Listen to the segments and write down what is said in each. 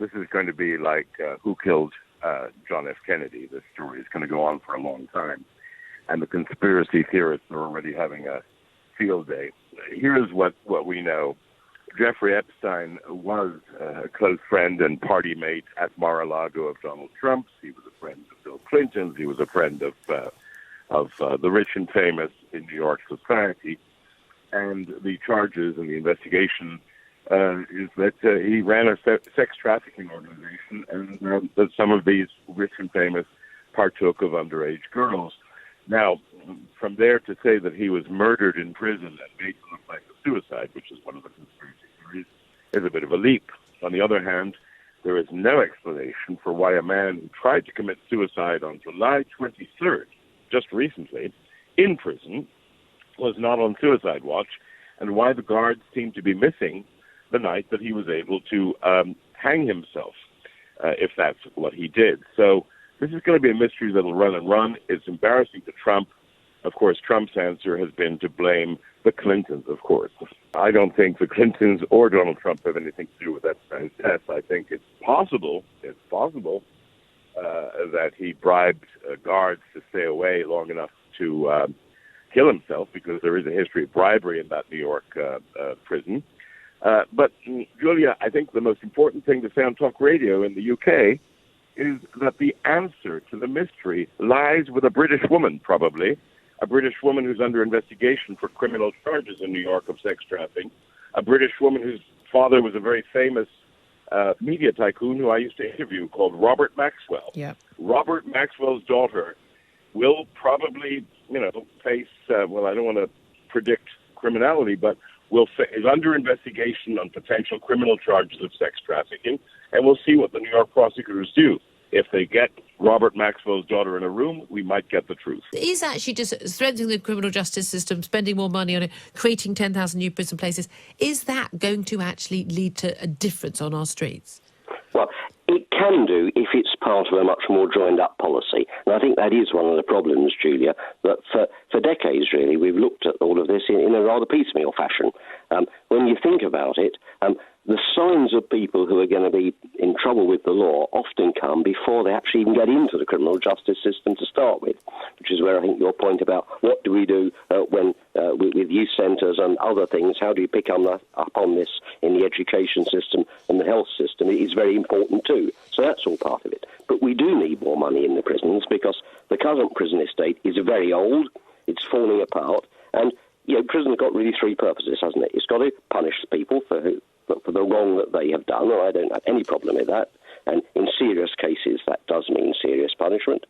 this is going to be like Who Killed John F. Kennedy. This story is going to go on for a long time. And the conspiracy theorists are already having a field day. Here's what we know. Jeffrey Epstein was a close friend and party mate at Mar-a-Lago of Donald Trump's. He was a friend of Bill Clinton's. He was a friend of the rich and famous in New York society. And the charges and the investigation is that he ran a sex trafficking organization, and that some of these rich and famous partook of underage girls. Now, from there to say that he was murdered in prison and made to look like a suicide, which is one of the conspiracy theories, is a bit of a leap. On the other hand, there is no explanation for why a man who tried to commit suicide on July 23rd, just recently, in prison, was not on suicide watch, and why the guards seem to be missing the night that he was able to hang himself, if that's what he did. So this is going to be a mystery that'll run and run. It's embarrassing to Trump. Of course, Trump's answer has been to blame the Clintons, of course. I don't think the Clintons or Donald Trump have anything to do with that man's death. I think it's possible that he bribed guards to stay away long enough to kill himself, because there is a history of bribery in that New York prison. But, Julia, I think the most important thing to say on talk radio in the UK is that the answer to the mystery lies with a British woman, probably, a British woman who's under investigation for criminal charges in New York of sex trafficking, a British woman whose father was a very famous media tycoon who I used to interview, called Robert Maxwell. Yeah. Robert Maxwell's daughter will probably, face, I don't want to predict criminality, but is under investigation on potential criminal charges of sex trafficking, and we'll see what the New York prosecutors do. If they get Robert Maxwell's daughter in a room, we might get the truth. Is actually just strengthening the criminal justice system, spending more money on it, creating 10,000 new prison places, is that going to actually lead to a difference on our streets? Well, it can do if it's part of a much more joined-up policy. And I think that is one of the problems, Julia, that for decades, really, we've looked at all of this in a rather piecemeal fashion. When you think about it, the signs of people who are going to be in trouble with the law often come before they actually even get into the criminal justice system to start with, which is where I think your point about what do we do when with youth centres and other things, how do you pick up on this in the education system and the health system, is very important too. So that's all part of it. But we do need more money in the prisons because the current prison estate is very old, it's falling apart, and prison's got really three purposes, hasn't it? It's got to punish people for the wrong that they have done, and I don't have any problem with that. And in serious cases, that does mean serious punishment.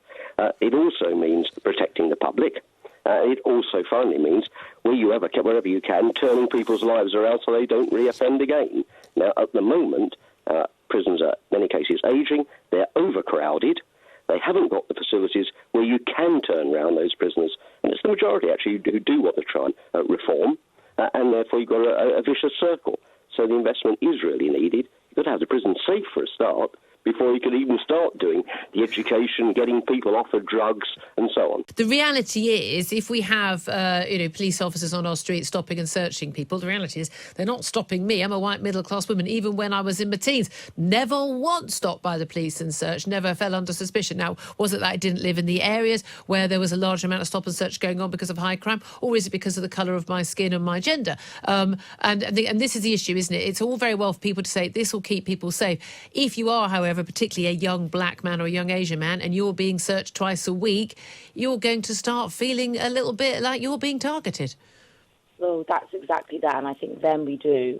It also means protecting the public. It also finally means, wherever you can, turning people's lives around so they don't reoffend again. Now, at the moment, prisons are, in many cases, aging. They're overcrowded. They haven't got the facilities where you can turn around those prisoners. And it's the majority, actually, who do want to try and reform. And therefore, you've got a vicious circle. So the investment is really needed. You've got to have the prison safe for a start before you can even start doing the education, getting people off of drugs and so on. The reality is, if we have, police officers on our streets stopping and searching people, the reality is they're not stopping me. I'm a white middle-class woman, even when I was in my teens. Never once stopped by the police and searched, never fell under suspicion. Now, was it that I didn't live in the areas where there was a large amount of stop and search going on because of high crime, or is it because of the colour of my skin and my gender? And this is the issue, isn't it? It's all very well for people to say this will keep people safe. If you are, however, particularly a young black man or a young Asian man, and you're being searched twice a week, you're going to start feeling a little bit like you're being targeted. Well, that's exactly that, and I think then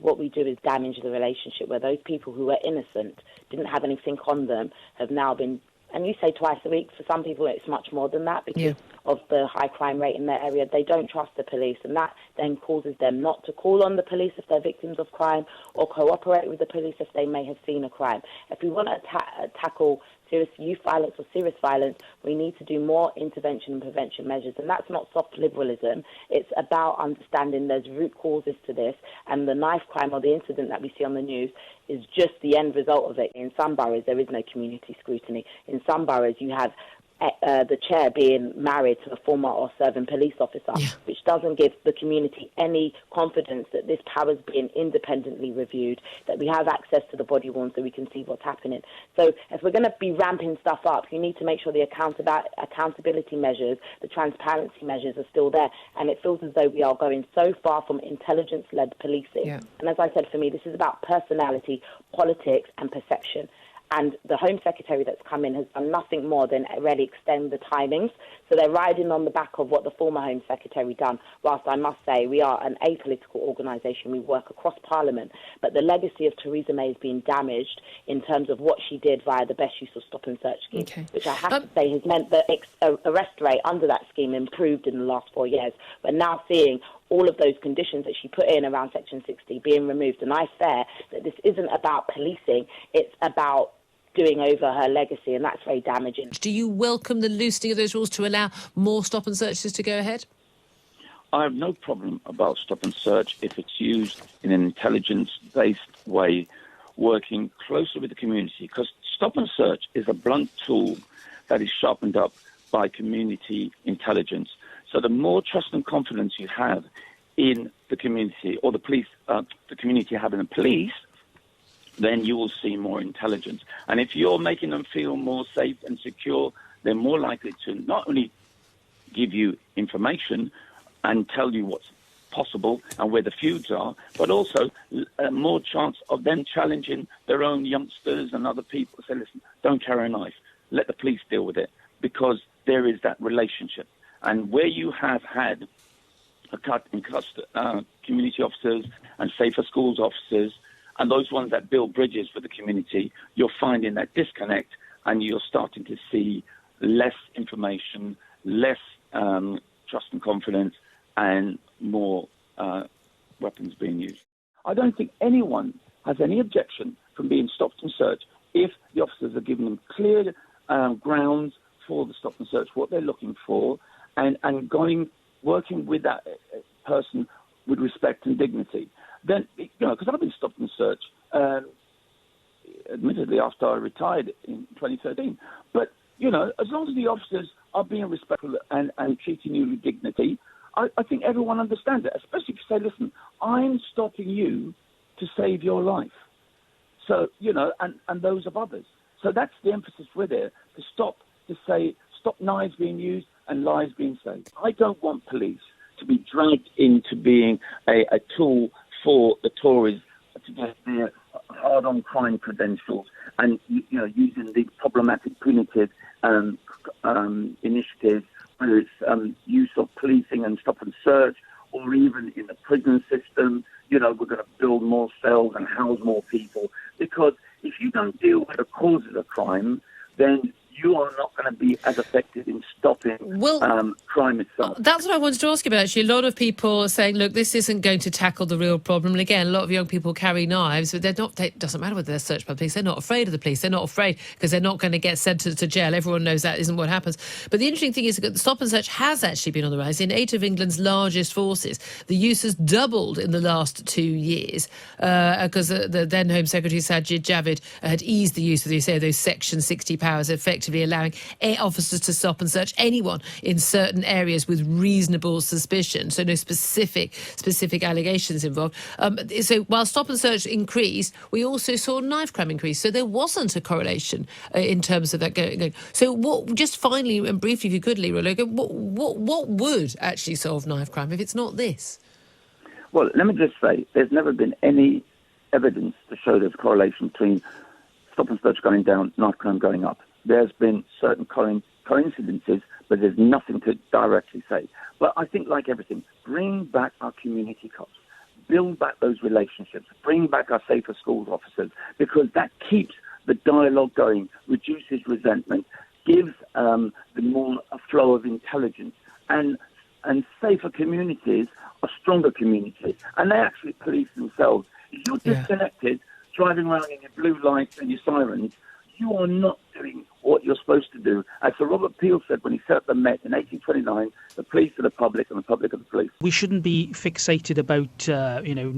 what we do is damage the relationship, where those people who were innocent, didn't have anything on them, have now been, and you say twice a week, for some people it's much more than that because of the high crime rate in their area. They don't trust the police, and that then causes them not to call on the police if they're victims of crime, or cooperate with the police if they may have seen a crime. If we want to tackle serious youth violence or serious violence, we need to do more intervention and prevention measures. And that's not soft liberalism. It's about understanding there's root causes to this, and the knife crime or the incident that we see on the news is just the end result of it. In some boroughs, there is no community scrutiny. In some boroughs, you have the chair being married to a former or serving police officer, which doesn't give the community any confidence that this power is being independently reviewed, that we have access to the body worn so we can see what's happening. So if we're going to be ramping stuff up, you need to make sure the accountability measures, the transparency measures are still there. And it feels as though we are going so far from intelligence-led policing. Yeah. And as I said, for me, this is about personality, politics and perception. And the Home Secretary that's come in has done nothing more than really extend the timings. So they're riding on the back of what the former Home Secretary done, whilst I must say we are an apolitical organisation. We work across Parliament. But the legacy of Theresa May has been damaged in terms of what she did via the best use of stop and search scheme, which I have to say has meant that arrest rate under that scheme improved in the last 4 years. We're now seeing all of those conditions that she put in around Section 60 being removed. And I fear that this isn't about policing, it's about doing over her legacy, and that's very damaging. Do you welcome the loosening of those rules to allow more stop and searches to go ahead? I have no problem about stop and search if it's used in an intelligence-based way, working closely with the community, because stop and search is a blunt tool that is sharpened up by community intelligence. So the more trust and confidence you have in the community, or the police, the community having the police, then you will see more intelligence. And if you're making them feel more safe and secure, they're more likely to not only give you information and tell you what's possible and where the feuds are, but also more chance of them challenging their own youngsters and other people. Say, listen, don't carry a knife. Let the police deal with it, because there is that relationship. And where you have had a cut in community officers and safer schools officers, and those ones that build bridges for the community, you're finding that disconnect, and you're starting to see less information, less trust and confidence, and more weapons being used. I don't think anyone has any objection from being stopped and searched if the officers are giving them clear grounds for the stop and search, what they're looking for, and working with that person with respect and dignity. Then, because I've been stopped and searched, admittedly after I retired in 2013. But, as long as the officers are being respectful and treating you with dignity, I think everyone understands it, especially if you say, listen, I'm stopping you to save your life. So, and those of others. So that's the emphasis we're there, to stop knives being used and lives being saved. I don't want police to be dragged into being a tool for the Tories to get their hard-on crime credentials and using the problematic punitive initiatives, whether it's use of policing and stop and search, or even in the prison system. We're going to build more cells and house more people, because if you don't deal with the causes of crime, then you are not going to be as effective in stopping crime itself. That's what I wanted to ask you about, actually. A lot of people are saying, look, this isn't going to tackle the real problem. And again, a lot of young people carry knives, but it doesn't matter whether they're searched by the police. They're not afraid of the police. They're not afraid because they're not going to get sentenced to jail. Everyone knows that isn't what happens. But the interesting thing is that stop and search has actually been on the rise. In 8 of England's largest forces, the use has doubled in the last 2 years because the then Home Secretary Sajid Javid had eased the use of, those Section 60 powers, effectively allowing officers to stop and search anyone in certain areas with reasonable suspicion, so no specific allegations involved. So while stop and search increased, we also saw knife crime increase. So there wasn't a correlation in terms of that going. So what? Just finally and briefly, if you could, Leroy Logan, what would actually solve knife crime if it's not this? Well, let me just say, there's never been any evidence to show there's a correlation between stop and search going down, knife crime going up. There's been certain coincidences, but there's nothing to directly say. But I think, like everything, bring back our community cops, build back those relationships, bring back our safer schools officers, because that keeps the dialogue going, reduces resentment, gives the more a flow of intelligence, and safer communities are stronger communities, and they actually police themselves. If you're disconnected, driving around in your blue lights and your sirens, you are not doing what you're supposed to do. As Sir Robert Peel said when he set up the Met in 1829, the police are the public and the public are the police. We shouldn't be fixated about,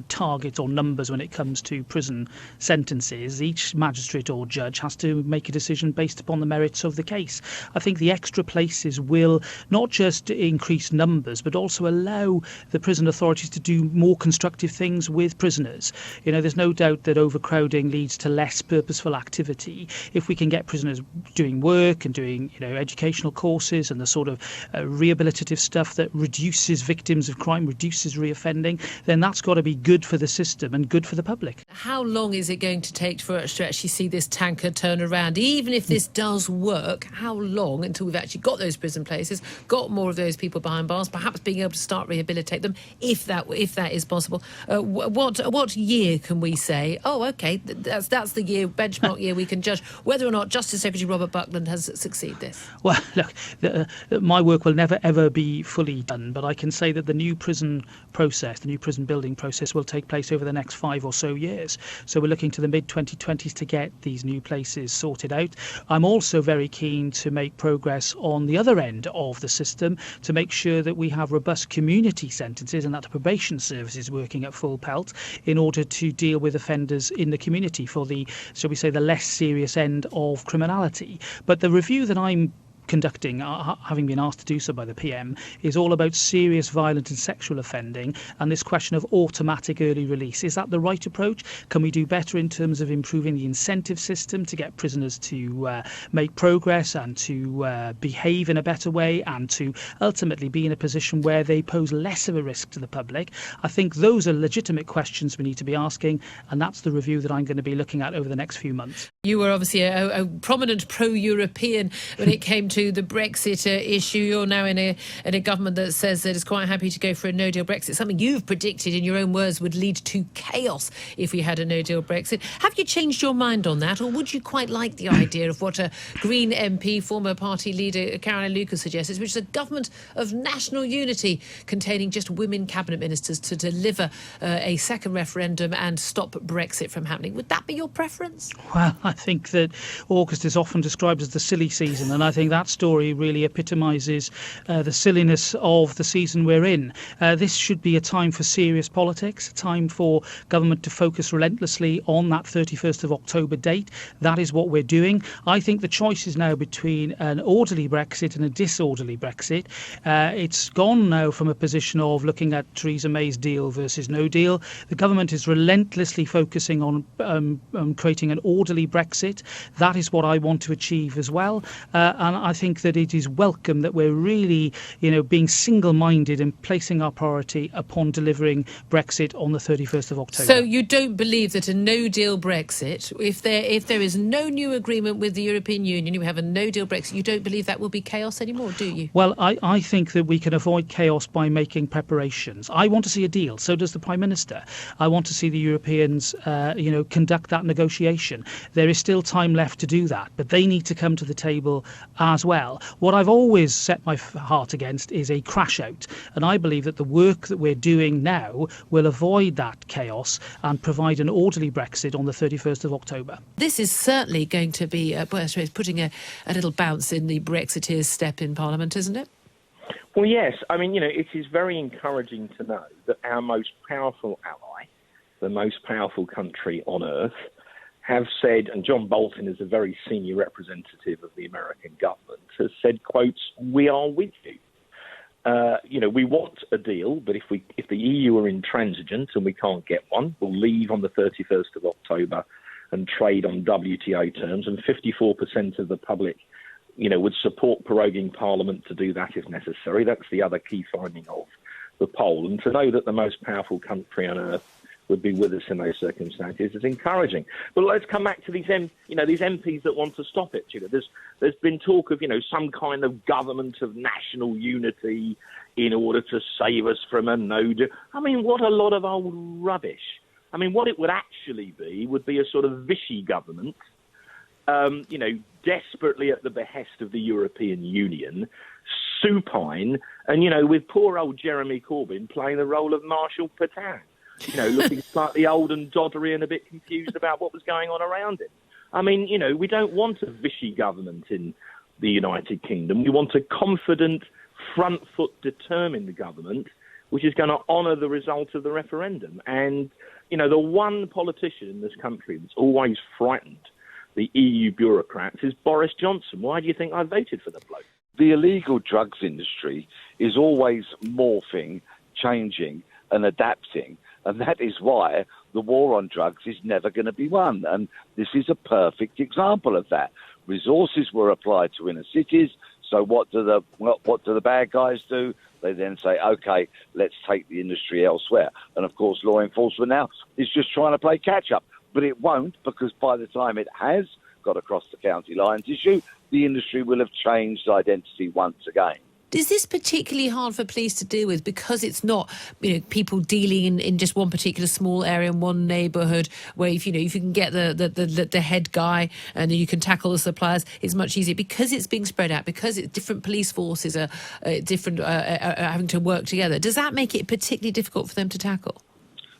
targets or numbers when it comes to prison sentences. Each magistrate or judge has to make a decision based upon the merits of the case. I think the extra places will not just increase numbers, but also allow the prison authorities to do more constructive things with prisoners. There's no doubt that overcrowding leads to less purposeful activity. If we can get prisoners doing work and doing, educational courses and the sort of rehabilitative stuff that reduces victims of crime, reduces reoffending, then that's got to be good for the system and good for the public. How long is it going to take for us to actually see this tanker turn around? Even if this does work, how long until we've actually got those prison places, got more of those people behind bars, perhaps being able to start rehabilitate them, if that is possible? What year can we say, okay, that's the year, benchmark year, we can judge whether or not Justice Secretary Robert Buckland has succeeded this? Well, look, my work will never ever be fully done, but I can say that the new prison process, the new prison building process, will take place over the next 5 or so years. So we're looking to the mid-2020s to get these new places sorted out. I'm also very keen to make progress on the other end of the system to make sure that we have robust community sentences and that the probation service is working at full pelt in order to deal with offenders in the community for the, shall we say, the less serious end of criminality. But the review that I'm conducting, having been asked to do so by the PM, is all about serious violent and sexual offending and this question of automatic early release. Is that the right approach? Can we do better in terms of improving the incentive system to get prisoners to make progress and to behave in a better way and to ultimately be in a position where they pose less of a risk to the public? I think those are legitimate questions we need to be asking, and that's the review that I'm going to be looking at over the next few months. You were obviously a prominent pro-European when it came to the Brexit issue. You're now in a government that says that it's quite happy to go for a no-deal Brexit, something you've predicted in your own words would lead to chaos if we had a no-deal Brexit. Have you changed your mind on that, or would you quite like the idea of what a Green MP, former party leader Caroline Lucas suggests, which is a government of national unity containing just women cabinet ministers to deliver a second referendum and stop Brexit from happening? Would that be your preference? Well, I think that August is often described as the silly season, and I think that story really epitomises the silliness of the season we're in. This should be a time for serious politics, a time for government to focus relentlessly on that 31st of October date. That is what we're doing. I think the choice is now between an orderly Brexit and a disorderly Brexit. It's gone now from a position of looking at Theresa May's deal versus no deal. The government is relentlessly focusing on creating an orderly Brexit. That is what I want to achieve as well. And I think that it is welcome that we're really, being single-minded and placing our priority upon delivering Brexit on the 31st of October. So you don't believe that a no-deal Brexit, if there is no new agreement with the European Union, you have a no-deal Brexit, you don't believe that will be chaos anymore, do you? Well, I think that we can avoid chaos by making preparations. I want to see a deal. So does the Prime Minister. I want to see the Europeans, conduct that negotiation. There is still time left to do that, but they need to come to the table as well. What I've always set my heart against is a crash out, and I believe that the work that we're doing now will avoid that chaos and provide an orderly Brexit on the 31st of October. This is certainly going to be putting a little bounce in the Brexiteers' step in Parliament, isn't it? Well, yes. I mean, it is very encouraging to know that our most powerful ally, the most powerful country on earth, have said, and John Bolton is a very senior representative of the American government, has said, quotes, "We are with you." We want a deal, but if the EU are intransigent and we can't get one, we'll leave on the 31st of October and trade on WTO terms, and 54% of the public, would support proroguing Parliament to do that if necessary. That's the other key finding of the poll. And to know that the most powerful country on earth would be with us in those circumstances is encouraging. But let's come back to these MPs that want to stop it. There's been talk of some kind of government of national unity in order to save us from a no-deal. I mean, what a lot of old rubbish. I mean, what it would actually be would be a sort of Vichy government, desperately at the behest of the European Union, supine, and with poor old Jeremy Corbyn playing the role of Marshal Pétain. Looking slightly old and doddery and a bit confused about what was going on around him. I mean, we don't want a Vichy government in the United Kingdom. We want a confident, front-foot, determined government which is going to honour the result of the referendum. And, the one politician in this country that's always frightened the EU bureaucrats is Boris Johnson. Why do you think I voted for the bloke? The illegal drugs industry is always morphing, changing and adapting. And that is why the war on drugs is never going to be won. And this is a perfect example of that. Resources were applied to inner cities. So what do the bad guys do? They then say, OK, let's take the industry elsewhere. And, of course, law enforcement now is just trying to play catch-up. But it won't, because by the time it has got across the county lines issue, the industry will have changed identity once again. Is this particularly hard for police to deal with because it's not, people dealing in just one particular small area in one neighbourhood where if you can get the head guy and you can tackle the suppliers, it's much easier because it's being spread out, because different police forces are having to work together. Does that make it particularly difficult for them to tackle?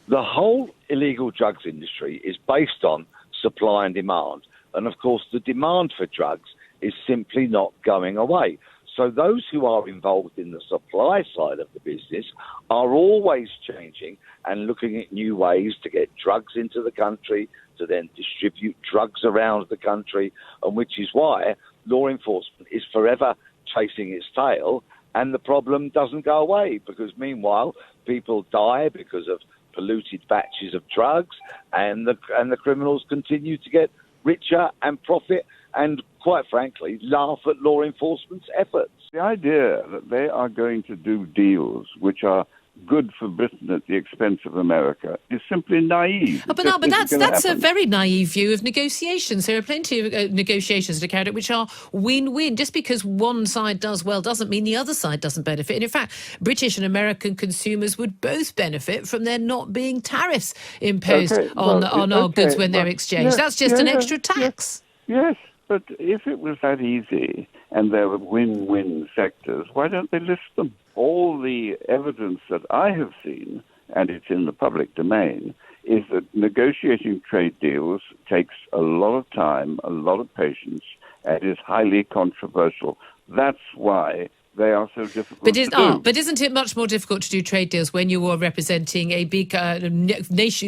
The whole illegal drugs industry is based on supply and demand. And, of course, the demand for drugs is simply not going away. So those who are involved in the supply side of the business are always changing and looking at new ways to get drugs into the country, to then distribute drugs around the country, and which is why law enforcement is forever chasing its tail, and the problem doesn't go away, because meanwhile people die because of polluted batches of drugs, and the criminals continue to get richer and profit and, quite frankly, laugh at law enforcement's efforts. The idea that they are going to do deals which are good for Britain at the expense of America is simply naive. But that's a very naive view of negotiations. There are plenty of negotiations to carry out which are win-win. Just because one side does well doesn't mean the other side doesn't benefit. And in fact, British and American consumers would both benefit from there not being tariffs imposed on our goods when they're exchanged. That's just an extra tax. Yes, but if it was that easy and there were win-win sectors, why don't they list them? All the evidence that I have seen, and it's in the public domain, is that negotiating trade deals takes a lot of time, a lot of patience, and is highly controversial. That's why they are so difficult to do. But isn't it much more difficult to do trade deals when you are representing a big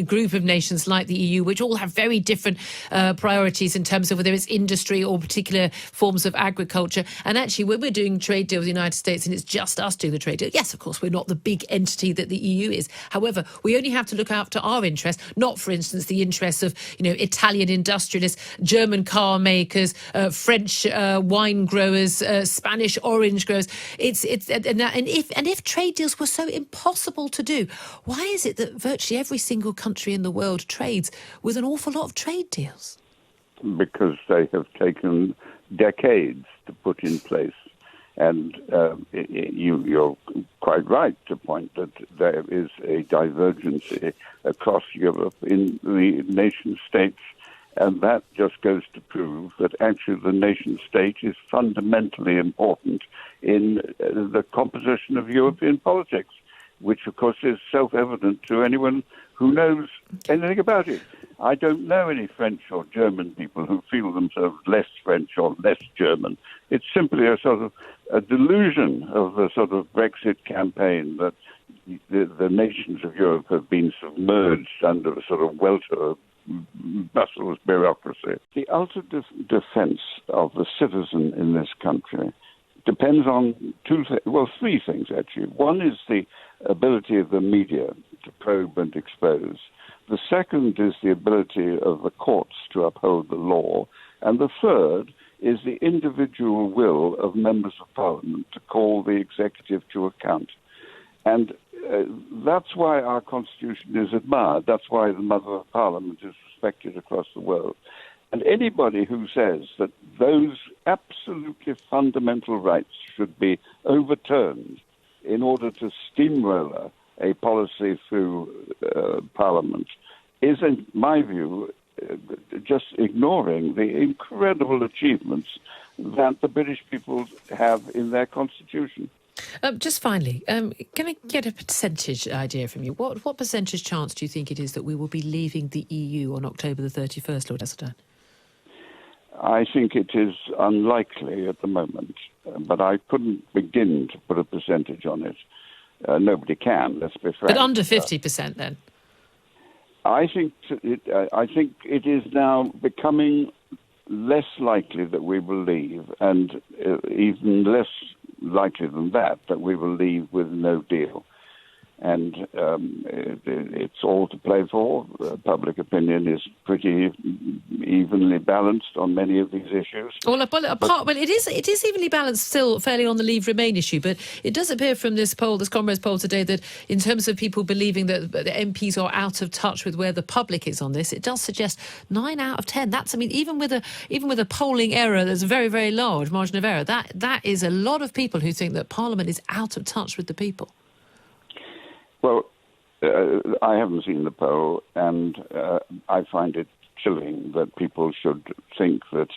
group of nations like the EU, which all have very different priorities in terms of whether it's industry or particular forms of agriculture? And actually, when we're doing trade deals with the United States and it's just us doing the trade deal, yes, of course, we're not the big entity that the EU is. However, we only have to look after our interests, not, for instance, the interests of Italian industrialists, German car makers, French wine growers, Spanish orange growers. If trade deals were so impossible to do, why is it that virtually every single country in the world trades with an awful lot of trade deals? Because they have taken decades to put in place. And you're quite right to point that there is a divergence across Europe in the nation states. And that just goes to prove that actually the nation state is fundamentally important in the composition of European politics, which, of course, is self-evident to anyone who knows anything about it. I don't know any French or German people who feel themselves less French or less German. It's simply a sort of a delusion of the sort of Brexit campaign that the nations of Europe have been submerged under a sort of welter of Brussels bureaucracy. The ultimate defense of the citizen in this country depends on three things, actually. One is the ability of the media to probe and expose. The second is the ability of the courts to uphold the law. And the third is the individual will of members of parliament to call the executive to account. And that's why our constitution is admired. That's why the mother of parliament is respected across the world. And anybody who says that those absolutely fundamental rights should be overturned in order to steamroller a policy through Parliament is, in my view, just ignoring the incredible achievements that the British people have in their constitution. Just finally, can I get a percentage idea from you? What percentage chance do you think it is that we will be leaving the EU on October the 31st, Lord Heseltine? I think it is unlikely at the moment, but I couldn't begin to put a percentage on it. Nobody can, let's be frank. But under 50% then? I think it is now becoming less likely that we will leave, and even less likely than that we will leave with no deal. And it's all to play for. Public opinion is pretty evenly balanced on many of these issues. Well, it is evenly balanced still fairly on the Leave Remain issue, but it does appear from this poll, this Comrades poll today, that in terms of people believing that the MPs are out of touch with where the public is on this, it does suggest 9 out of 10. That's, I mean, even with a polling error, there's a very, very large margin of error. That is a lot of people who think that Parliament is out of touch with the people. Well, I haven't seen the poll, and I find it chilling that people should think that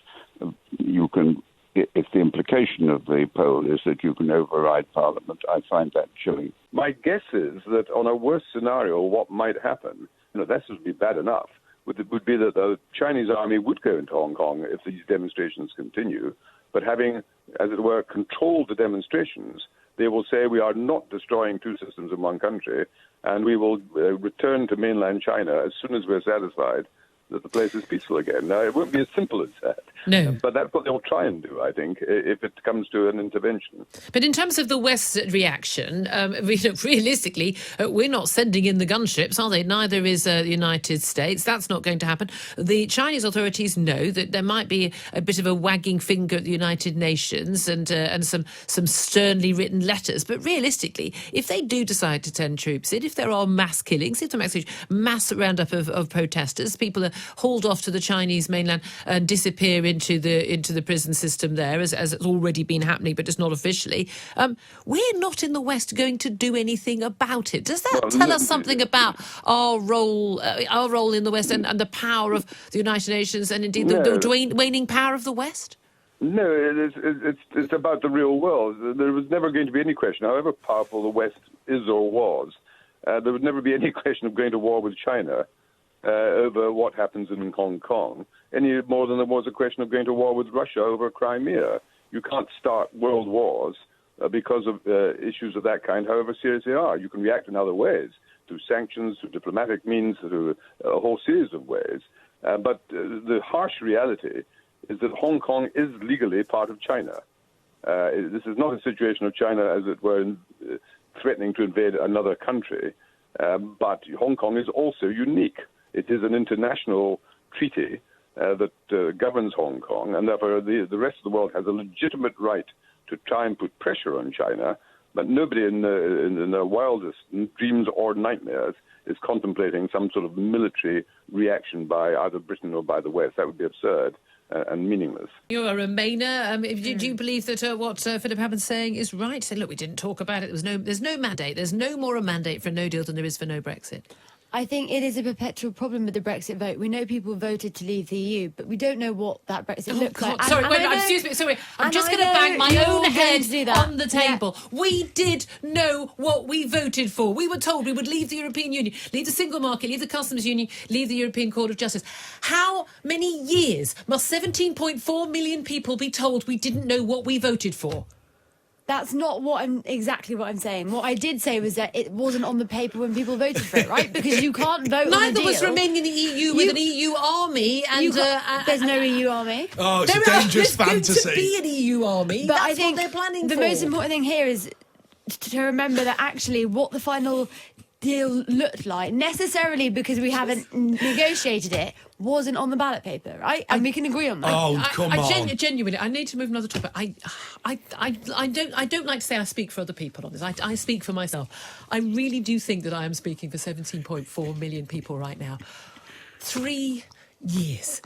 you can, if the implication of the poll is that you can override Parliament, I find that chilling. My guess is that on a worst scenario, what might happen, this would be bad enough, would be that the Chinese army would go into Hong Kong if these demonstrations continue, but having, as it were, controlled the demonstrations, they will say we are not destroying two systems in one country, and we will return to mainland China as soon as we're satisfied that the place is peaceful again. Now, it won't be as simple as that. No. But that's what they'll try and do, I think, if it comes to an intervention. But in terms of the West's reaction, realistically, we're not sending in the gunships, are they? Neither is the United States. That's not going to happen. The Chinese authorities know that there might be a bit of a wagging finger at the United Nations and some sternly written letters. But realistically, if they do decide to send troops in, if there are mass killings, if there are mass roundup of protesters, people are hauled off to the Chinese mainland and disappear into the prison system there, as it's already been happening, but just not officially. We're not in the West going to do anything about it. Does that tell us something about our role in the West and the power of the United Nations and indeed the waning power of the West? No, it's about the real world. There was never going to be any question, however powerful the West is or was, there would never be any question of going to war with China over what happens in Hong Kong, any more than there was a question of going to war with Russia over Crimea. You can't start world wars because of issues of that kind, however serious they are. You can react in other ways, through sanctions, through diplomatic means, through a whole series of ways. But the harsh reality is that Hong Kong is legally part of China. This is not a situation of China, as it were, threatening to invade another country, but Hong Kong is also unique. It is an international treaty that governs Hong Kong, and therefore the rest of the world has a legitimate right to try and put pressure on China, but nobody in their wildest dreams or nightmares is contemplating some sort of military reaction by either Britain or by the West. That would be absurd and meaningless. You're a Remainer. Do you believe that what Philip Hammond's saying is right? Say, look, we didn't talk about it. There's no mandate. There's no more a mandate for a no deal than there is for no Brexit. I think it is a perpetual problem with the Brexit vote. We know people voted to leave the EU, but we don't know what that Brexit looks like. Excuse me. Sorry, I'm just going to bang my own head on the table. Yeah. We did know what we voted for. We were told we would leave the European Union, leave the single market, leave the customs union, leave the European Court of Justice. How many years must 17.4 million people be told we didn't know what we voted for? That's not exactly what I'm saying. What I did say was that it wasn't on the paper when people voted for it, right? Because you can't vote on a deal. Neither was remaining in the EU with an EU army. There's no EU army. Oh, it's a dangerous fantasy. There's going to be an EU army. But That's I think what they're planning the for. most important thing here is to remember that actually what the final deal looked like, necessarily because we haven't negotiated it, wasn't on the ballot paper, right? And we can agree on that. Oh, come on. Genuinely, I need to move another topic. I don't like to say I speak for other people on this. I speak for myself. I really do think that I am speaking for 17.4 million people right now. 3 years,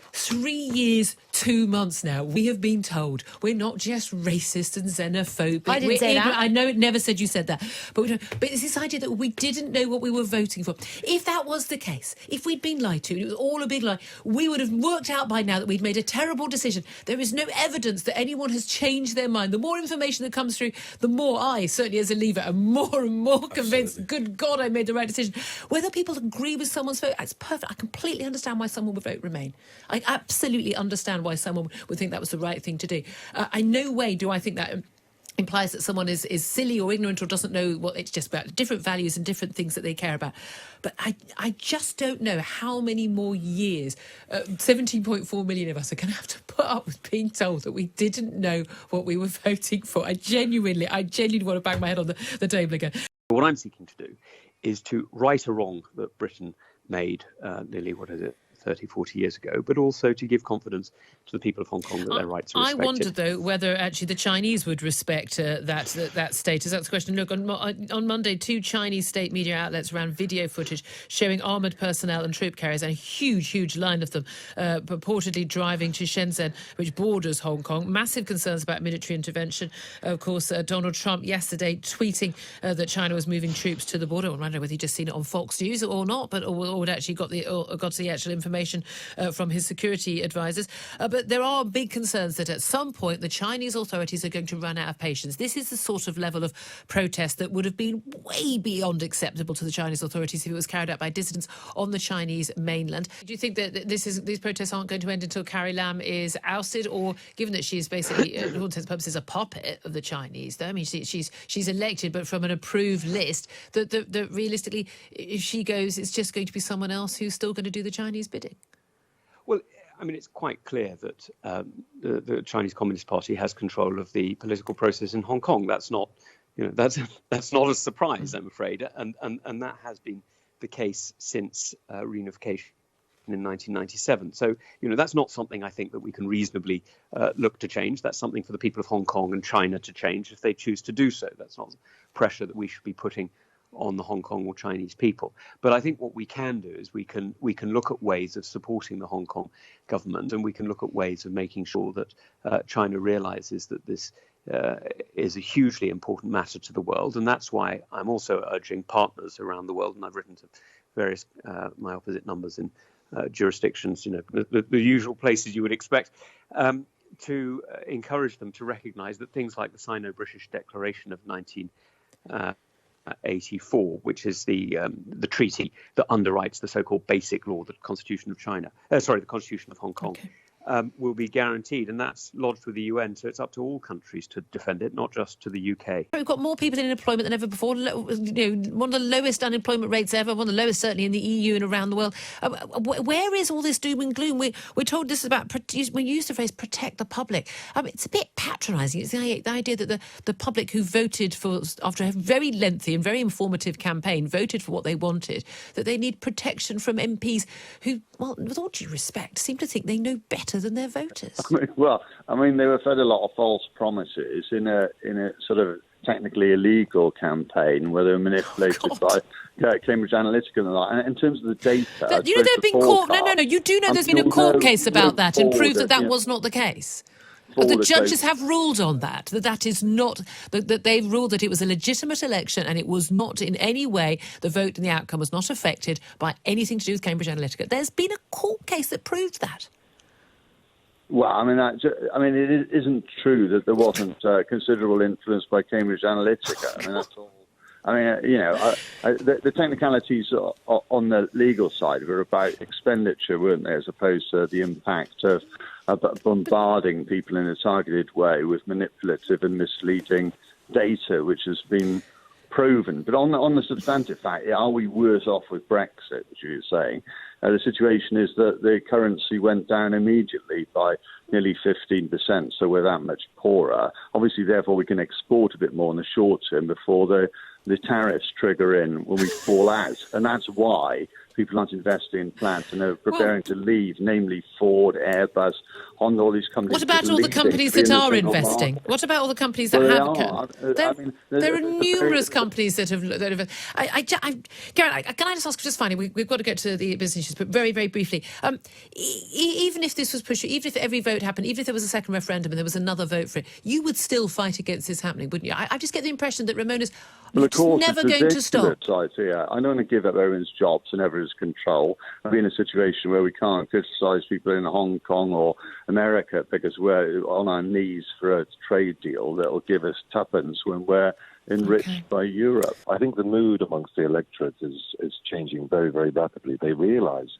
2 months now, we have been told we're not just racist and xenophobic. I didn't say that. I know it never said you said that. But it's this idea that we didn't know what we were voting for. If that was the case, if we'd been lied to, and it was all a big lie, we would have worked out by now that we'd made a terrible decision. There is no evidence that anyone has changed their mind. The more information that comes through, the more I, certainly as a Leaver, am more and more convinced, good God, I made the right decision. Whether people agree with someone's vote, it's perfect. I completely understand why someone would vote it remain. I absolutely understand why someone would think that was the right thing to do. In no way do I think that implies that someone is silly or ignorant or doesn't know what it's just about different values and different things that they care about. But I just don't know how many more years 17.4 million of us are going to have to put up with being told that we didn't know what we were voting for. I genuinely want to bang my head on the table again. What I'm seeking to do is to right a wrong that Britain made nearly, 30, 40 years ago, but also to give confidence to the people of Hong Kong that their rights are respected. I wondered, though, whether actually the Chinese would respect that status. That's the question. Look, on Monday, 2 Chinese state media outlets ran video footage showing armoured personnel and troop carriers, and a huge line of them purportedly driving to Shenzhen, which borders Hong Kong. Massive concerns about military intervention. Of course, Donald Trump yesterday tweeting that China was moving troops to the border. I don't know whether he'd just seen it on Fox News or not, or actually got the actual information from his security advisors. But there are big concerns that at some point the Chinese authorities are going to run out of patience. This is the sort of level of protest that would have been way beyond acceptable to the Chinese authorities if it was carried out by dissidents on the Chinese mainland. Do you think that these protests aren't going to end until Carrie Lam is ousted, or given that she is basically, in all intents and purposes, a puppet of the Chinese, though? I mean, she's elected, but from an approved list, that realistically, if she goes, it's just going to be someone else who's still going to do the Chinese bidding? Well, I mean, it's quite clear that the Chinese Communist Party has control of the political process in Hong Kong. That's not, that's not a surprise, I'm afraid, and that has been the case since reunification in 1997. So, that's not something I think that we can reasonably look to change. That's something for the people of Hong Kong and China to change if they choose to do so. That's not pressure that we should be putting on the Hong Kong or Chinese people. But I think what we can do is we can look at ways of supporting the Hong Kong government, and we can look at ways of making sure that China realizes that this is a hugely important matter to the world. And that's why I'm also urging partners around the world, and I've written to various my opposite numbers in jurisdictions, the usual places you would expect, to encourage them to recognize that things like the Sino-British Declaration of 1984, which is the treaty that underwrites the so-called basic law, the Constitution of the Constitution of Hong Kong, will be guaranteed, and that's lodged with the UN. So it's up to all countries to defend it, not just to the UK. We've got more people in employment than ever before. One of the lowest unemployment rates ever, one of the lowest certainly in the EU and around the world. Where is all this doom and gloom? We're told this is about, we use the phrase protect the public. It's a bit patronising. It's the idea that the public who voted for, after a very lengthy and very informative campaign, voted for what they wanted, that they need protection from MPs who, well, with all due respect, seem to think they know better than their voters. They were fed a lot of false promises in a sort of technically illegal campaign where they were manipulated by Cambridge Analytica and the like. And in terms of the data, there have been court. No. You do know there's been a court case about that and prove that was not the case. But the judges have ruled on that is not, that they've ruled that it was a legitimate election and it was not in any way, the vote and the outcome was not affected by anything to do with Cambridge Analytica. There's been a court case that proves that. Well, it isn't true that there wasn't considerable influence by Cambridge Analytica. That's all. The technicalities on the legal side were about expenditure, weren't they, as opposed to the impact of bombarding people in a targeted way with manipulative and misleading data, which has been proven. But on the substantive fact, are we worse off with Brexit, which you're saying? The situation is that the currency went down immediately by nearly 15%, so we're that much poorer. Obviously, therefore, we can export a bit more in the short term before the tariffs trigger in when we fall out. And that's why people aren't investing in plants and they're preparing to leave, namely Ford, Airbus, Honda, all these companies. What about all the companies that are investing? What about all the companies that have? There are numerous companies that have. Garrett, can I just ask, just finally, we've got to get to the business issues, but very, very briefly. Even if this was pushed, even if every vote happened, even if there was a second referendum and there was another vote for it, you would still fight against this happening, wouldn't you? I just get the impression that Ramona's never going to stop. I don't want to give up everyone's jobs and everyone's control and be in a situation where we can't criticise people in Hong Kong or America because we're on our knees for a trade deal that will give us tuppence when we're enriched by Europe. I think the mood amongst the electorate is changing very, very rapidly. They realise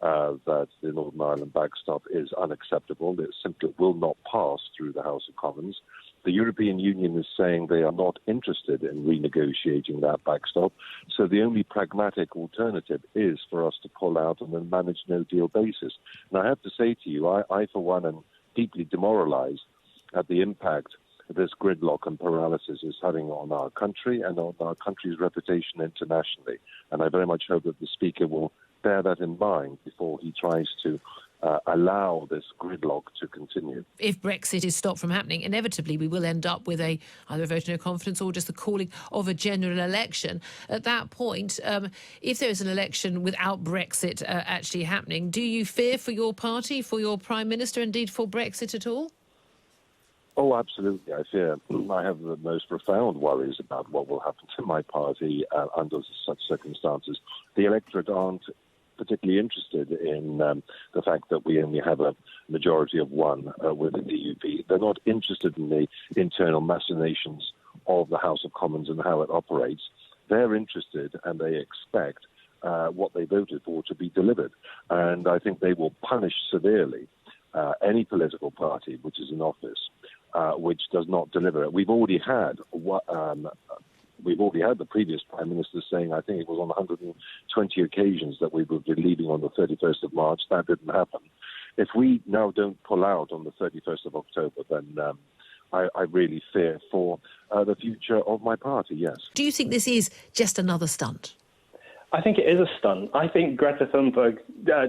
that the Northern Ireland backstop is unacceptable. It simply will not pass through the House of Commons. The European Union is saying they are not interested in renegotiating that backstop. So the only pragmatic alternative is for us to pull out on a manage no-deal basis. And I have to say to you, I for one, am deeply demoralized at the impact this gridlock and paralysis is having on our country and on our country's reputation internationally. And I very much hope that the Speaker will bear that in mind before he tries to allow this gridlock to continue. If Brexit is stopped from happening, inevitably we will end up with either a vote of no confidence or just the calling of a general election. At that point, if there is an election without Brexit actually happening, do you fear for your party, for your Prime Minister, indeed for Brexit at all? Oh, absolutely. I fear. I have the most profound worries about what will happen to my party under such circumstances. The electorate aren't particularly interested in the fact that we only have a majority of one within the DUP. They're not interested in the internal machinations of the House of Commons and how it operates. They're interested and they expect what they voted for to be delivered. And I think they will punish severely any political party which is in office which does not deliver it. We've already had the previous Prime Minister saying, I think it was on 120 occasions, that we would be leaving on the 31st of March. That didn't happen. If we now don't pull out on the 31st of October, then I really fear for the future of my party, yes. Do you think this is just another stunt? I think it is a stunt. I think Greta Thunberg's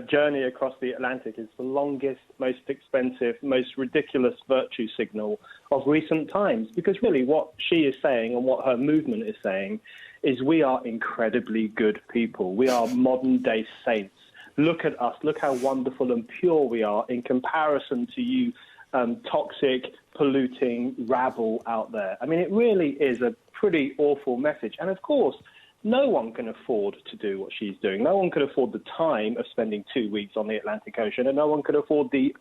journey across the Atlantic is the longest, most expensive, most ridiculous virtue signal of recent times. Because really what she is saying and what her movement is saying is we are incredibly good people. We are modern-day saints. Look at us. Look how wonderful and pure we are in comparison to you toxic, polluting rabble out there. I mean, it really is a pretty awful message. And of course, no one can afford to do what she's doing. No one could afford the time of spending 2 weeks on the Atlantic Ocean, and no one could afford the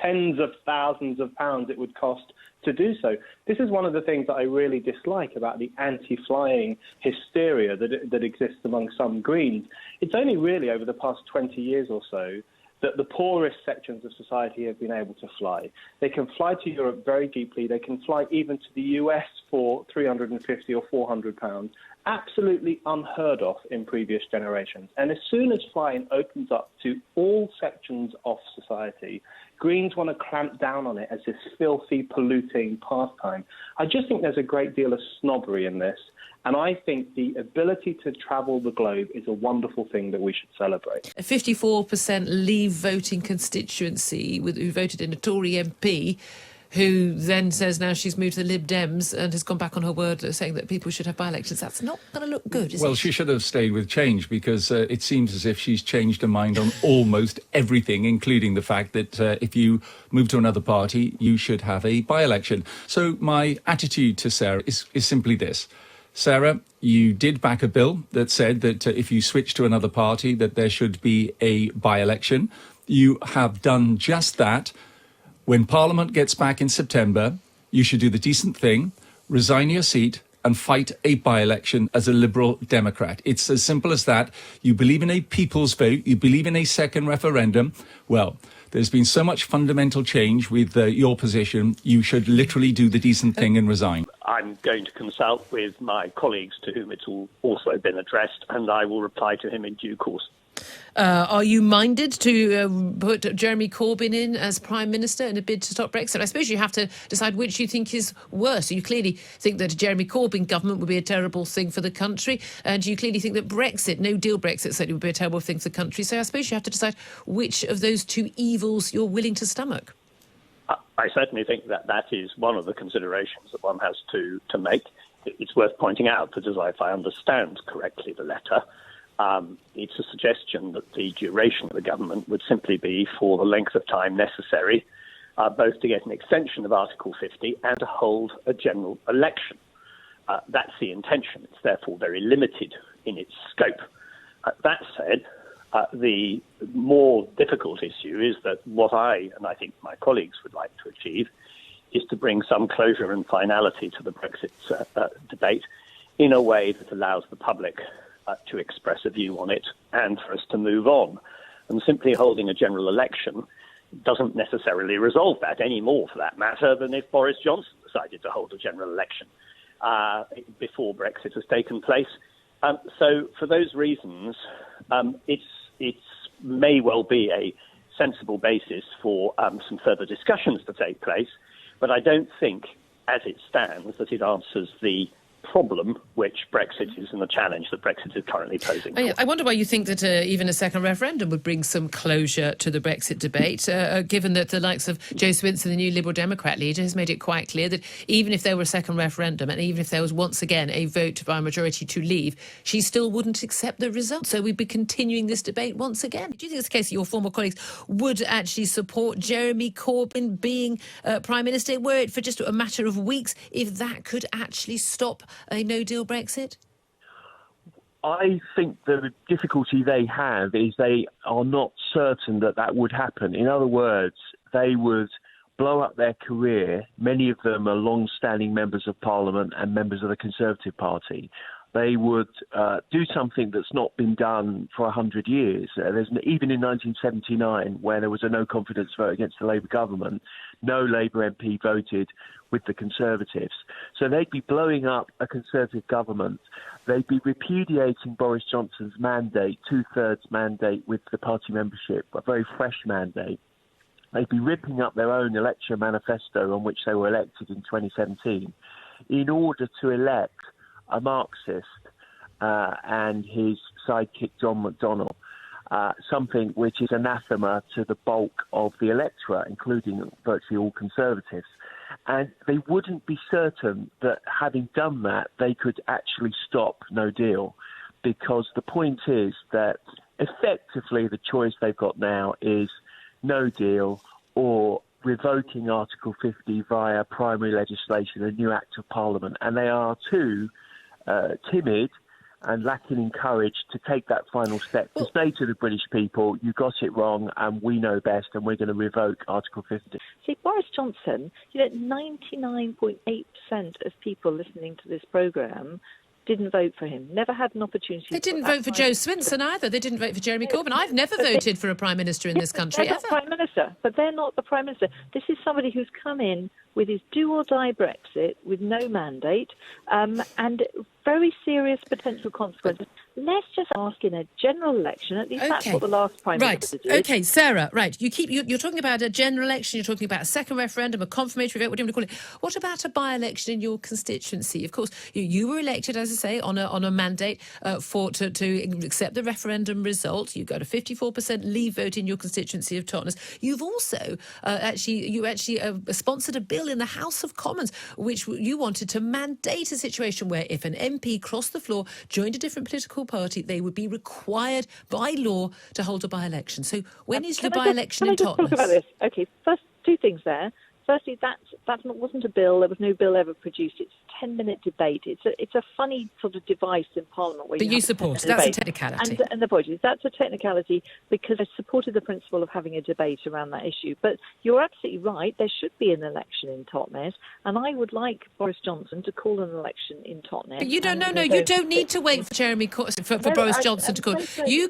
tens of thousands of pounds it would cost to do so. This is one of the things that I really dislike about the anti-flying hysteria that exists among some Greens. It's only really over the past 20 years or so that the poorest sections of society have been able to fly. They can fly to Europe very deeply. They can fly even to the US for £350 or £400. Absolutely unheard of in previous generations. And as soon as flying opens up to all sections of society, Greens want to clamp down on it as this filthy, polluting pastime. I just think there's a great deal of snobbery in this. And I think the ability to travel the globe is a wonderful thing that we should celebrate. A 54% Leave voting constituency who voted in a Tory MP, who then says now she's moved to the Lib Dems and has gone back on her word saying that people should have by-elections. That's not going to look good, is it? Well, she should have stayed with Change, because it seems as if she's changed her mind on almost everything, including the fact that if you move to another party, you should have a by-election. So my attitude to Sarah is simply this. Sarah, you did back a bill that said that if you switch to another party, that there should be a by-election. You have done just that. When Parliament gets back in September, you should do the decent thing, resign your seat and fight a by-election as a Liberal Democrat. It's as simple as that. You believe in a people's vote. You believe in a second referendum. Well, there's been so much fundamental change with your position. You should literally do the decent thing and resign. I'm going to consult with my colleagues to whom it's also been addressed, and I will reply to him in due course. Are you minded to put Jeremy Corbyn in as Prime Minister in a bid to stop Brexit? I suppose you have to decide which you think is worse. You clearly think that a Jeremy Corbyn government would be a terrible thing for the country, and you clearly think that Brexit, no-deal Brexit, certainly would be a terrible thing for the country. So I suppose you have to decide which of those two evils you're willing to stomach. I certainly think that is one of the considerations that one has to make. It's worth pointing out that, if I understand correctly the letter, it's a suggestion that the duration of the government would simply be for the length of time necessary, both to get an extension of Article 50 and to hold a general election. That's the intention. It's therefore very limited in its scope. That said, the more difficult issue is that what I, and I think my colleagues would like to achieve, is to bring some closure and finality to the Brexit debate in a way that allows the public to express a view on it and for us to move on. And simply holding a general election doesn't necessarily resolve that any more, for that matter, than if Boris Johnson decided to hold a general election before Brexit has taken place. So for those reasons, it may well be a sensible basis for some further discussions to take place, but I don't think, as it stands, that it answers the problem which Brexit is and the challenge that Brexit is currently posing. I wonder why you think that even a second referendum would bring some closure to the Brexit debate, given that the likes of Jo Swinson, the new Liberal Democrat leader, has made it quite clear that even if there were a second referendum and even if there was once again a vote by a majority to leave, she still wouldn't accept the result. So we'd be continuing this debate once again. Do you think it's the case that your former colleagues would actually support Jeremy Corbyn being Prime Minister, were it for just a matter of weeks, if that could actually stop a no-deal Brexit? I think the difficulty they have is they are not certain that that would happen. In other words, they would blow up their career. Many of them are long-standing members of Parliament and members of the Conservative Party. They would do something that's not been done for 100 years. Even in 1979, where there was a no-confidence vote against the Labour government, no Labour MP voted with the Conservatives. So they'd be blowing up a Conservative government. They'd be repudiating Boris Johnson's mandate, two-thirds mandate with the party membership, a very fresh mandate. They'd be ripping up their own election manifesto on which they were elected in 2017 in order to elect a Marxist and his sidekick John McDonnell, something which is anathema to the bulk of the electorate, including virtually all Conservatives. And they wouldn't be certain that having done that, they could actually stop no deal, because the point is that effectively the choice they've got now is no deal or revoking Article 50 via primary legislation, a new Act of Parliament. And they are too timid and lacking in courage to take that final step to say to the British people, you got it wrong and we know best and we're going to revoke Article 50. See, Boris Johnson, 99.8% of people listening to this programme didn't vote for him, never had an opportunity. They didn't vote for Jo Swinson either. They didn't vote for Jeremy Corbyn. I've never voted for a Prime Minister in this country, ever. Prime Minister, but they're not the Prime Minister. This is somebody who's come in with his do-or-die Brexit, with no mandate, and very serious potential consequences. Let's just ask in a general election, at least that's what the last Prime Minister did. Okay, Sarah, right. You're talking about a general election, you're talking about a second referendum, a confirmatory vote, whatever you want to call it. What about a by-election in your constituency? Of course, you were elected, as I say, on a mandate to accept the referendum result. You got a 54% leave vote in your constituency of Totnes. You've also sponsored a bill in the House of Commons, which you wanted to mandate a situation where if an MP crossed the floor, joined a different political party, they would be required by law to hold a by-election. So when is the by-election in Totnes? Talk about this? Okay, first, two things there. Firstly, wasn't a bill. There was no bill ever produced. It's a 10-minute debate. It's a funny sort of device in Parliament. But you support. That's a technicality. And the point is, that's a technicality because I supported the principle of having a debate around that issue. But you're absolutely right. There should be an election in Totnes, and I would like Boris Johnson to call an election in Totnes. But you don't. No. You don't need to wait for Boris Johnson to call. You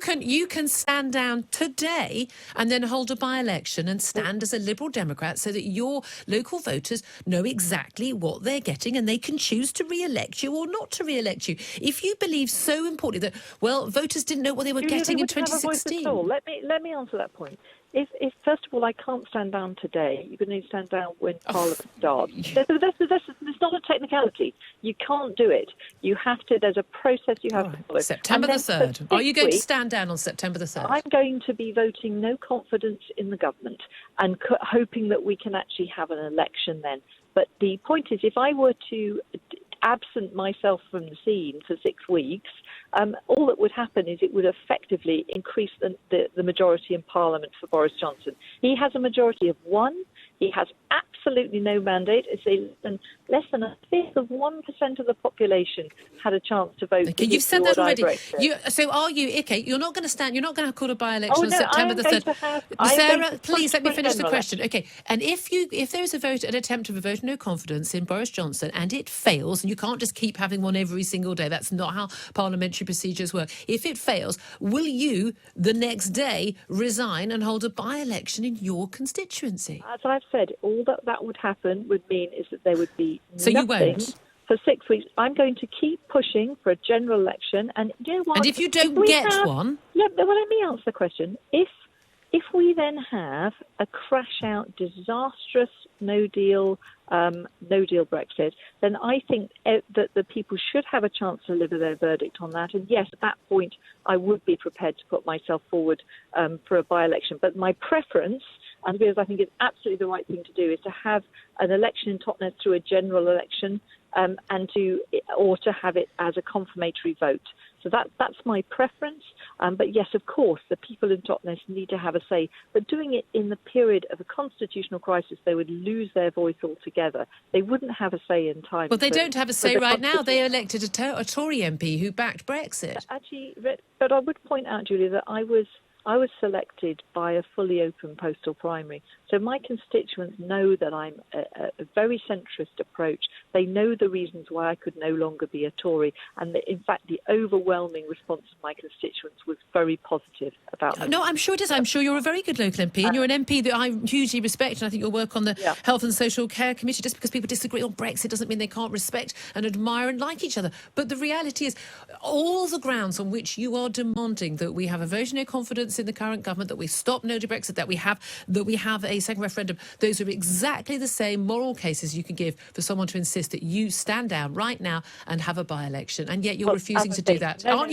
can stand down today and then hold a by-election and stand as a Liberal Democrat so that your local voters know exactly what they're getting and they can choose to re-elect you or not to re-elect you. If you believe so importantly that, voters didn't know what they were getting in 2016. Let me answer that point. If first of all, I can't stand down today, you can only stand down when Parliament starts. It's not a technicality. You can't do it. You have to. There's a process you have to follow. September the 3rd. Are you going to stand down on September the 3rd? I'm going to be voting no confidence in the government and hoping that we can actually have an election then. But the point is, if I were to absent myself from the scene for 6 weeks, all that would happen is it would effectively increase the majority in Parliament for Boris Johnson. He has a majority of 1. He has absolutely no mandate. It's less than a fifth of 1% of the population had a chance to vote. Okay, you've said that already. So are you, okay, you're not going to stand, you're not going to call a by-election on September the 3rd. Sarah, please let me finish the question. Okay, and if there is an attempt of a vote of no confidence in Boris Johnson and it fails, and you can't just keep having one every single day, that's not how parliamentary procedures work. If it fails, will you the next day resign and hold a by-election in your constituency? As I've said, all that would happen would mean is that there would be so nothing. You won't? For 6 weeks, I'm going to keep pushing for a general election. And you know what? And if you don't get one? Let me answer the question. If we then have a crash-out, disastrous no-deal Brexit, then I think that the people should have a chance to deliver their verdict on that. And yes, at that point, I would be prepared to put myself forward for a by-election. But my preference, and because I think it's absolutely the right thing to do, is to have an election in Totnes through a general election, or to have it as a confirmatory vote. So that's my preference. But yes, of course, the people in Totnes need to have a say. But doing it in the period of a constitutional crisis, they would lose their voice altogether. They wouldn't have a say in time. Well, they don't have a say right now. They elected a Tory MP who backed Brexit. Actually, but I would point out, Julia, that I was selected by a fully open postal primary. So my constituents know that I'm a very centrist approach. They know the reasons why I could no longer be a Tory. And in fact, the overwhelming response of my constituents was very positive about me. No, I'm sure it is. I'm sure you're a very good local MP. And you're an MP that I hugely respect. And I think your work on the Health and Social Care Committee, just because people disagree on Brexit doesn't mean they can't respect and admire and like each other. But the reality is, all the grounds on which you are demanding that we have a vote of no confidence in the current government, that we stop no to Brexit, that we have a second referendum, those are exactly the same moral cases you can give for someone to insist that you stand down right now and have a by-election, and yet you're refusing to do that. Aren't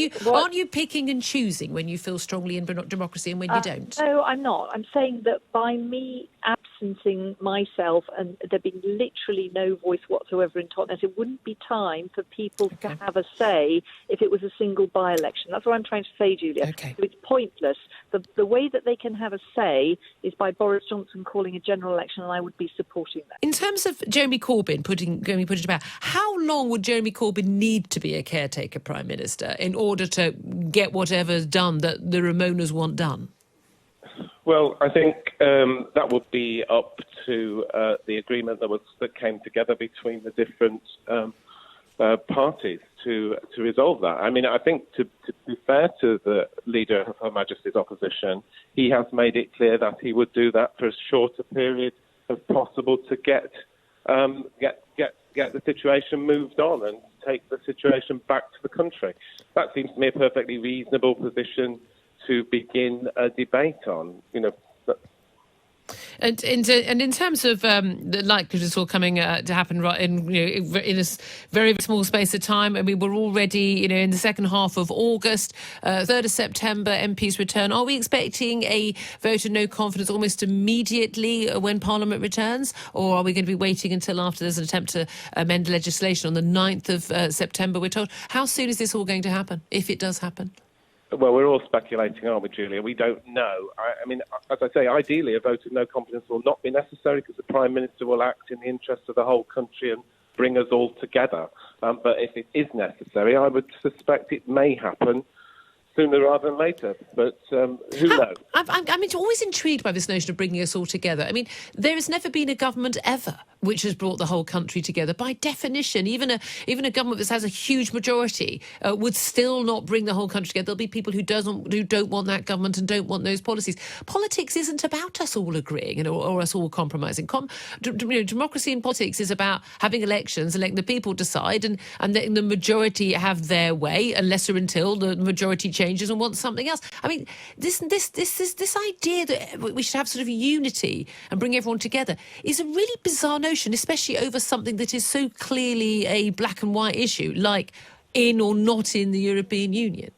you picking and choosing when you feel strongly in democracy and when you don't? No, I'm not. I'm saying that by me absencing myself and there being literally no voice whatsoever in Totnes, it wouldn't be time for people to have a say if it was a single by-election. That's what I'm trying to say, Julia. So it's pointless. The way that they can have a say is by Boris Johnson calling a general election, and I would be supporting that. In terms of Jeremy Corbyn putting it about, how long would Jeremy Corbyn need to be a caretaker Prime Minister in order to get whatever's done that the Ramonas want done? Well, I think that would be up to the agreement that came together between the different parties to resolve that. I mean, I think to be fair to the leader of Her Majesty's opposition, he has made it clear that he would do that for as short a period as possible to get the situation moved on and take the situation back to the country. That seems to me a perfectly reasonable position to begin a debate on. And in terms of the likelihood it's all coming to happen right in a very small space of time, I mean, we're already in the second half of August, 3rd of September, MPs return. Are we expecting a vote of no confidence almost immediately when Parliament returns, or are we going to be waiting until after there's an attempt to amend legislation on the 9th of September, we're told? How soon is this all going to happen, if it does happen? Well, we're all speculating, aren't we, Julia? We don't know. I mean, as I say, ideally a vote of no confidence will not be necessary because the Prime Minister will act in the interest of the whole country and bring us all together. But if it is necessary, I would suspect it may happen sooner rather than later. But who knows? I'm always intrigued by this notion of bringing us all together. I mean, there has never been a government ever which has brought the whole country together. By definition, even a government that has a huge majority would still not bring the whole country together. There'll be people who don't want that government and don't want those policies. Politics isn't about us all agreeing or us all compromising. Democracy in politics is about having elections and letting the people decide and letting the majority have their way, unless or until the majority changes and wants something else. I mean, this idea that we should have sort of unity and bring everyone together is a really bizarre notion, especially over something that is so clearly a black and white issue, like in or not in the European Union.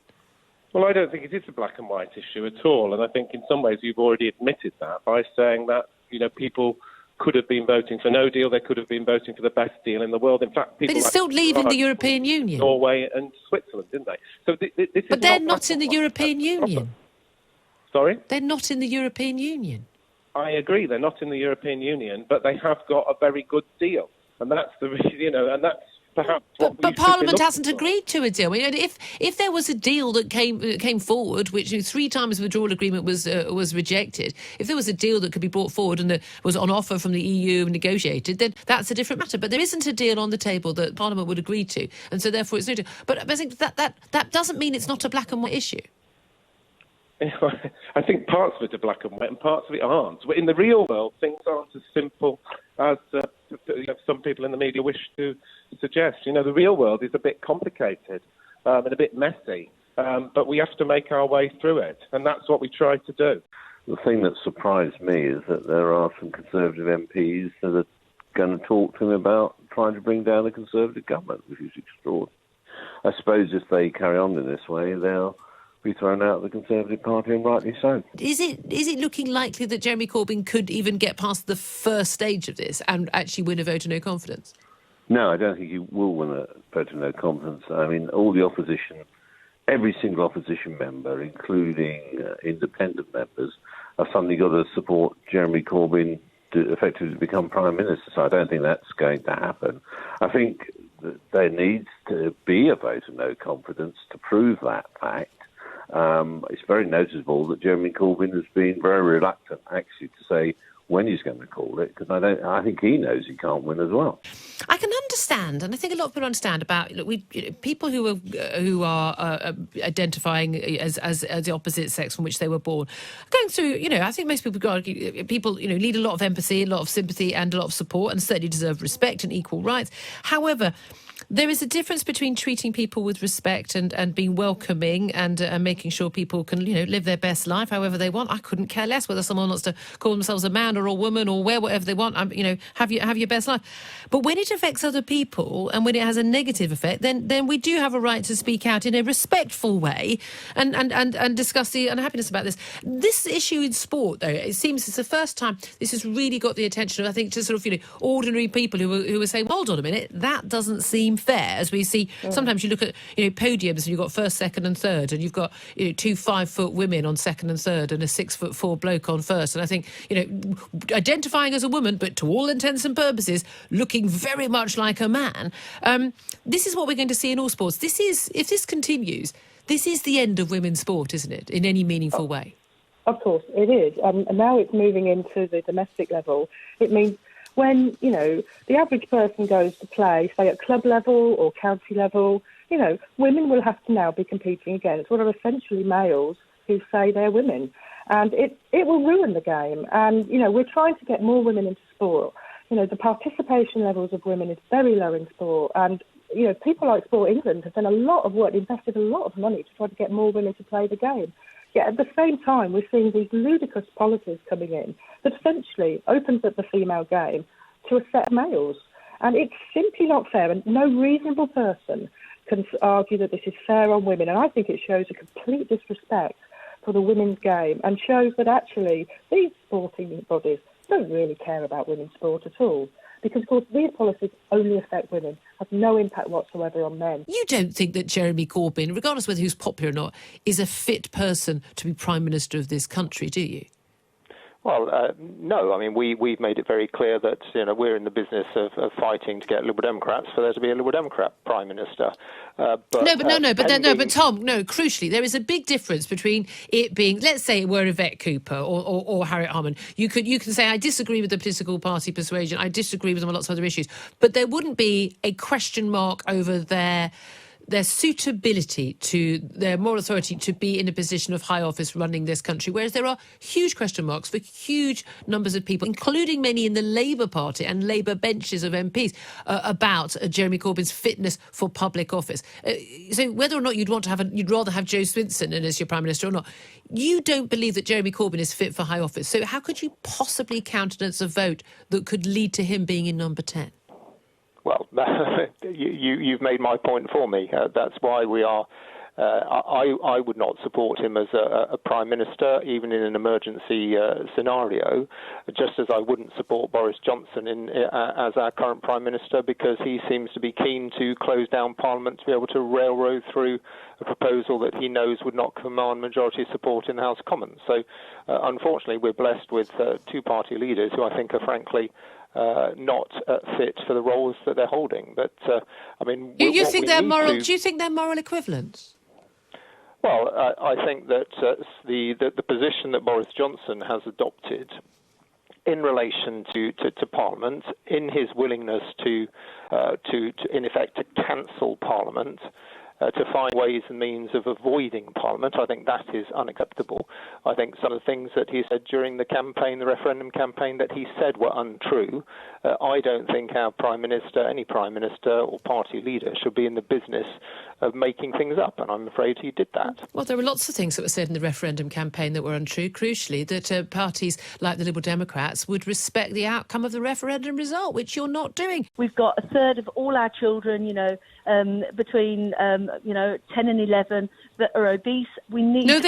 Well, I don't think it is a black and white issue at all, and I think in some ways you've already admitted that by saying that people could have been voting for no deal, they could have been voting for the best deal in the world. In fact, people... But it's still leaving the European Union. Norway and Switzerland, didn't they? So this but they're not in the European Union. Sorry? They're not in the European Union. I agree, they're not in the European Union, but they have got a very good deal. And that's and that's perhaps what we should be Parliament looking hasn't for. agreed to a deal. I mean, if there was a deal that came forward, which 3 times the withdrawal agreement was rejected, if there was a deal that could be brought forward and that was on offer from the EU and negotiated, then that's a different matter. But there isn't a deal on the table that Parliament would agree to, and so therefore it's no deal. But I think that doesn't mean it's not a black and white issue. I think parts of it are black and white and parts of it aren't. In the real world, things aren't as simple as some people in the media wish to suggest. The real world is a bit complicated and a bit messy, but we have to make our way through it, and that's what we try to do. The thing that surprised me is that there are some Conservative MPs that are going to talk to him about trying to bring down a Conservative government, which is extraordinary. I suppose if they carry on in this way, they'll be thrown out of the Conservative Party, and rightly so. Is it looking likely that Jeremy Corbyn could even get past the first stage of this and actually win a vote of no confidence? No, I don't think he will win a vote of no confidence. I mean, all the opposition, every single opposition member, including independent members, have suddenly got to support Jeremy Corbyn to effectively become Prime Minister. So I don't think that's going to happen. I think that there needs to be a vote of no confidence to prove that fact. It's very noticeable that Jeremy Corbyn has been very reluctant, actually, to say when he's going to call it, because I think he knows he can't win as well. I can understand, and I think a lot of people understand about people who are identifying as the opposite sex from which they were born, going through. I think most people need a lot of empathy, a lot of sympathy, and a lot of support, and certainly deserve respect and equal rights. However, there is a difference between treating people with respect and being welcoming and making sure people can, live their best life however they want. I couldn't care less whether someone wants to call themselves a man or a woman or wear whatever they want. Have your best life. But when it affects other people and when it has a negative effect, then we do have a right to speak out in a respectful way and discuss the unhappiness about this. This issue in sport, though, it seems it's the first time this has really got the attention of, I think, just sort of ordinary people who are saying, hold on a minute, that doesn't seem fair. As we see, sometimes you look at podiums and you've got first, second and third, and you've got 2 5-foot women on second and third and a 6'4" bloke on first. And I think identifying as a woman, but to all intents and purposes looking very much like a man. This is what we're going to see in all sports. If this continues, this is the end of women's sport, isn't it? In any meaningful way. Of course, it is. And now it's moving into the domestic level. It means when, the average person goes to play, say, at club level or county level, women will have to now be competing against what are essentially males who say they're women. And it will ruin the game. And, we're trying to get more women into sport. The participation levels of women is very low in sport. And, people like Sport England have done a lot of work, invested a lot of money to try to get more women to play the game. Yet at the same time, we're seeing these ludicrous policies coming in that essentially opens up the female game to a set of males. And it's simply not fair, and no reasonable person can argue that this is fair on women. And I think it shows a complete disrespect for the women's game and shows that actually these sporting bodies don't really care about women's sport at all. Because, of course, these policies only affect women, have no impact whatsoever on men. You don't think that Jeremy Corbyn, regardless of whether he's popular or not, is a fit person to be Prime Minister of this country, do you? Well, no. I mean, we've made it very clear that we're in the business of fighting to get Liberal Democrats for there to be a Liberal Democrat Prime Minister. But Tom, crucially, there is a big difference between it being, let's say, it were Yvette Cooper or Harriet Harman. You can say, I disagree with the political party persuasion, I disagree with them on lots of other issues, but there wouldn't be a question mark over their suitability to their moral authority to be in a position of high office running this country, whereas there are huge question marks for huge numbers of people, including many in the Labour Party and Labour benches of MPs, about Jeremy Corbyn's fitness for public office. So whether or not you'd rather have Jo Swinson as your Prime Minister or not, you don't believe that Jeremy Corbyn is fit for high office. So how could you possibly countenance a vote that could lead to him being in number 10? Well, you've made my point for me. That's why we are I would not support him as a Prime Minister, even in an emergency scenario, just as I wouldn't support Boris Johnson as our current Prime Minister, because he seems to be keen to close down Parliament to be able to railroad through a proposal that he knows would not command majority support in the House of Commons. So, unfortunately, we're blessed with two-party leaders who I think are frankly not fit for the roles that they're holding. But I mean, do you think they're moral equivalents? Well, I think that the position that Boris Johnson has adopted in relation to Parliament, in his willingness to in effect to cancel Parliament, to find ways and means of avoiding Parliament, I think that is unacceptable. I think some of the things that he said during the campaign, the referendum campaign, that he said were untrue. I don't think our Prime Minister, any Prime Minister or party leader, should be in the business of making things up, and I'm afraid he did that. Well, there were lots of things that were said in the referendum campaign that were untrue, crucially, that parties like the Liberal Democrats would respect the outcome of the referendum result, which you're not doing. We've got a third of all our children, between 10 and 11 that are obese. We need Jane,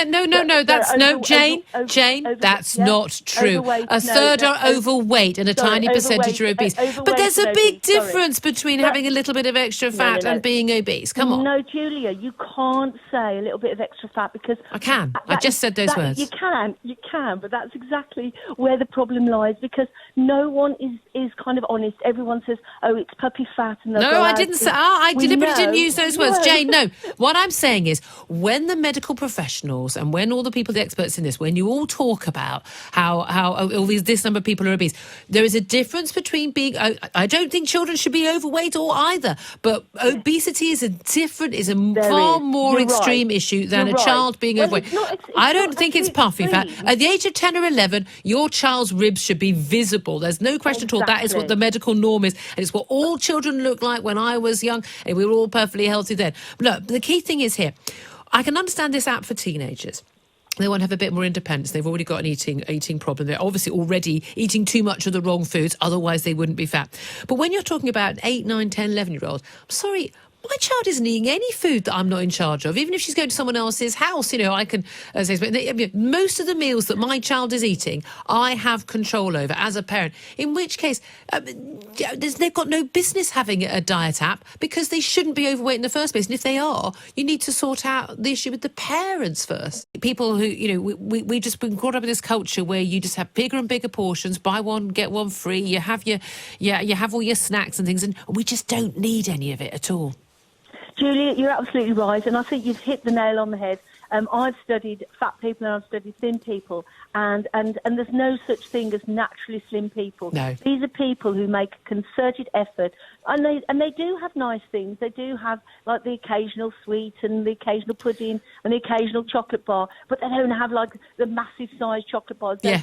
that's not true. Overweight, a third are overweight and a tiny percentage are obese. But there's a big difference between having a little bit of extra fat and being obese. Come on. No, Julia, you can't say a little bit of extra fat, because I can. I just said those words. You can, but that's exactly where the problem lies, because no one is kind of honest. Everyone says, "Oh, it's puppy fat," and no, I didn't say. I deliberately didn't use those words, Jane. No, what I'm saying is, when the medical professionals and when all the people, the experts in this, when you all talk about how this number of people are obese, there is a difference between being. I don't think children should be overweight or either, but obesity is far more extreme issue than a child being overweight. I don't think it's puffy fat. At the age of 10 or 11, your child's ribs should be visible. There's no question at all. That is what the medical norm is, and it's what all children looked like when I was young, and we were all perfectly healthy then. But look, the key thing is here, I can understand this app for teenagers. They want to have a bit more independence. They've already got an eating problem. They're obviously already eating too much of the wrong foods, otherwise they wouldn't be fat. But when you're talking about 8, 9, 10, 11-year-olds, I'm sorry, my child isn't eating any food that I'm not in charge of. Even if she's going to someone else's house, I can say, but most of the meals that my child is eating, I have control over as a parent. In which case, they've got no business having a diet app, because they shouldn't be overweight in the first place. And if they are, you need to sort out the issue with the parents first. People who, we've just been brought up in this culture where you just have bigger and bigger portions, buy one, get one free. You have you have all your snacks and things, and we just don't need any of it at all. Julia, you're absolutely right, and I think you've hit the nail on the head. I've studied fat people and I've studied thin people, and there's no such thing as naturally slim people. No. These are people who make a concerted effort, and they do have nice things. They do have, like, the occasional sweet and the occasional pudding and the occasional chocolate bar, but they don't have, like, the massive sized chocolate bars. Yeah.